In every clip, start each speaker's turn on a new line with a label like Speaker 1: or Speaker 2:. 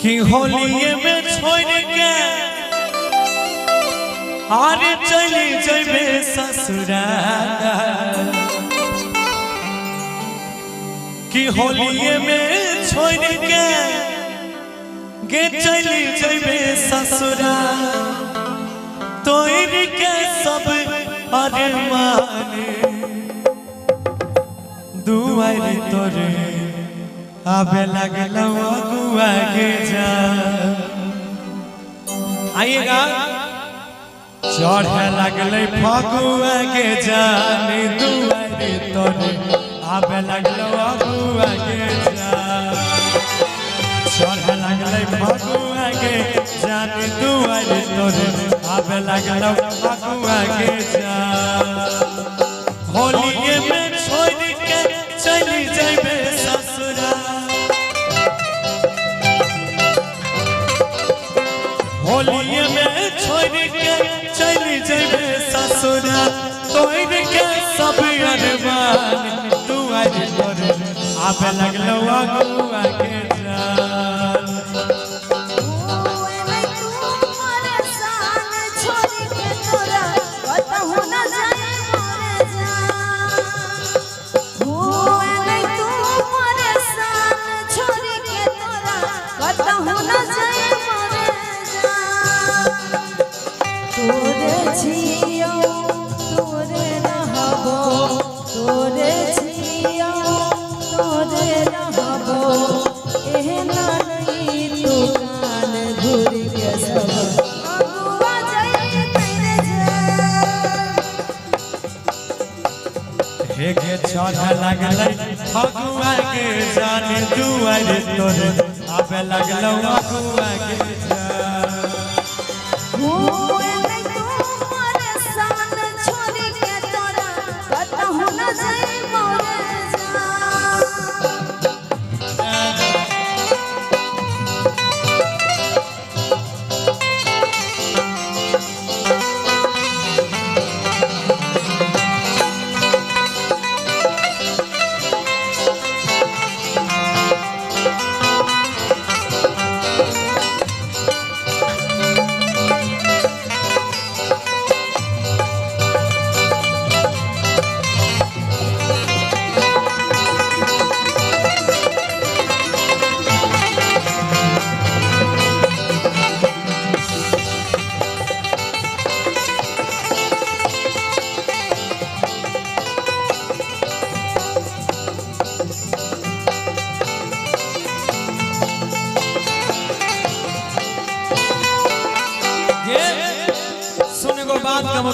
Speaker 1: कि होलिये में छोड़ के आरे चली जबे ससुराल कि होलिये में छोड़ के गे चली जबे ससुराल तोर के सब अरमान दुआरे तोरे आबे लगलो अगुआ के जा आइएगा चढ़े लगले फगुआ के जाने दुआरे तोरे आबे लगलो अगुआ के जा चढ़े लगले फगुआ के जाने दुआरे तोरे आबे लगलो अगुआ के जा होलिये में छोड़ के चली जाबे ससुराल होलिये में छोड़ के चली जबे ससुराल तोर के सब अरमान दुआरे तोरे आबे लगलो अगुआ के जान चढ़े लगले फगुआ के जाने दुआरे तोरे आबे लगलो अगुआ के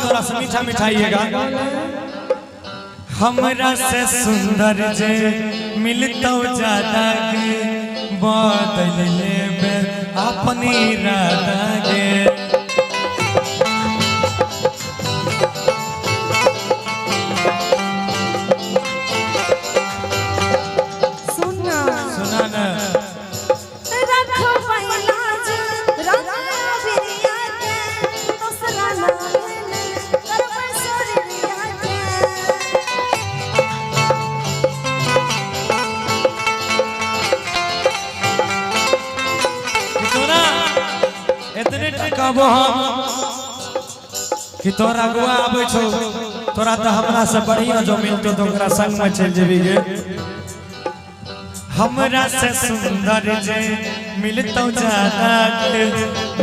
Speaker 1: तोरा से मीठा मिठाइएगा हमरा से सुंदर जे मिलतो ज्यादा के बदल लेबे अपनी इरादा के सुना ना कहबो कि तोरा गुआ आबै छौ तोरा तो हमरा से बढ़िया जो मिलतो तो ओकरा संग में चल जेबी गे हमरा से सुंदर जे मिलतो ज्यादा के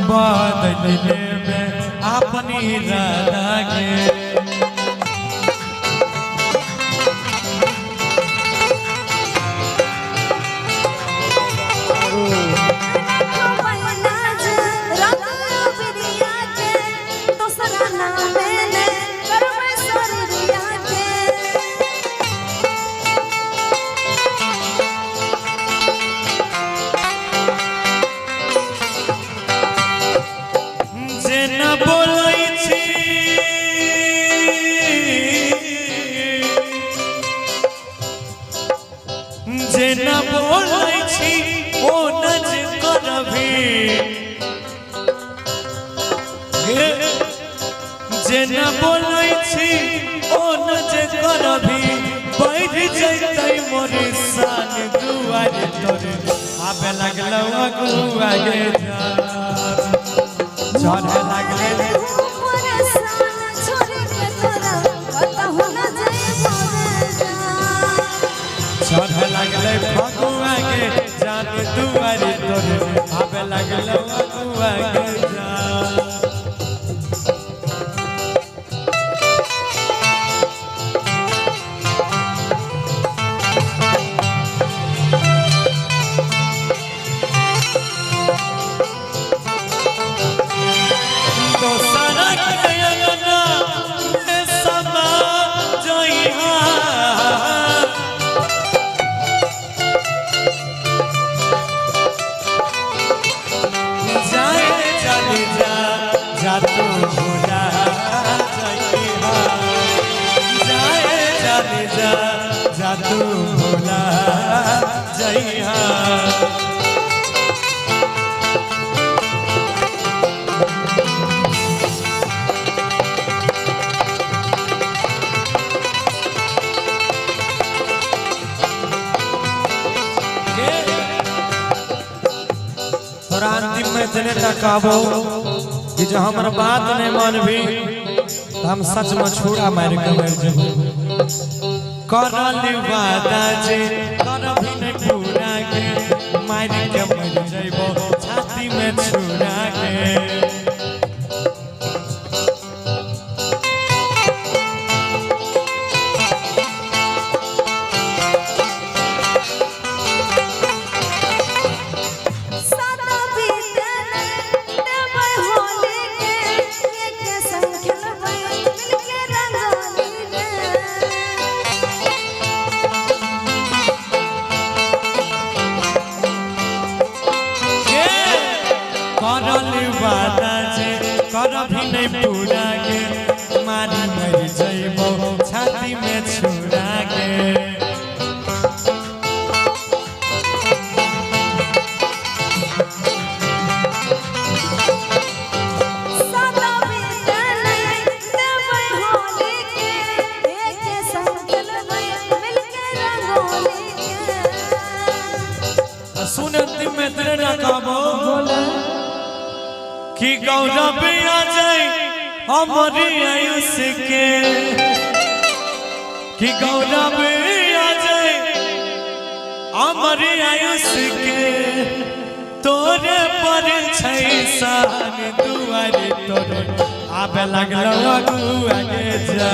Speaker 1: बदल लेबे अपनी इरादा के जेना बोलै छी ओ नज करभी जेना बोलै छी ओ नज करभी बढ़ जैतै मोर शान दुआरे तोरे आबे आबे लगलो अगुआ के चढ़े लगले चढ़े लगले फगुआ के जान दुआरी तोरे आबे लगलो अगुआ के तू भूला जइहा जाए जाने जा तू भूला जइहा थोड़ा अंतिम में इतने तक आबो कि जो हमारा बात नहीं मान भी तो हम सच में छोड़ा मार के मर जब करली वादा जे कर भी नहीं पूरा के मार के मर जइबो छाती में छुरा के कर भी नहीं पूरा के मारी मर जइबो छाती में छुरा के सुन अंतिम में तेरे ना काबो कि गौरव आ जाए हमारी आयुष के कि गौरव आ जाए हमारी आयुष के तोरे पर छैसान दुआरे तोरे आबे लगलो अगुआ के जा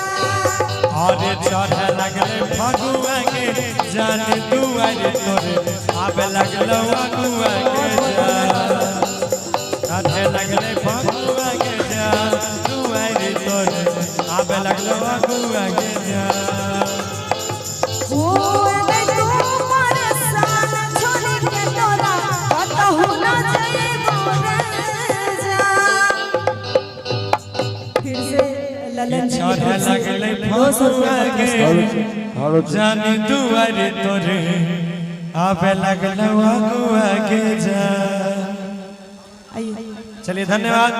Speaker 1: अरे चढ़े लगले फगुआ के जान दुआरे तोरे आबे लगलो अगुआ के चढ़े लगले फगुआ के जान दुआरे तोरे आबे लगलो अगुआ के चढ़े लगले फगुआ के जान दुआरे तोरे आबे लगलो अगुआ के जा। चलिए धन्यवाद।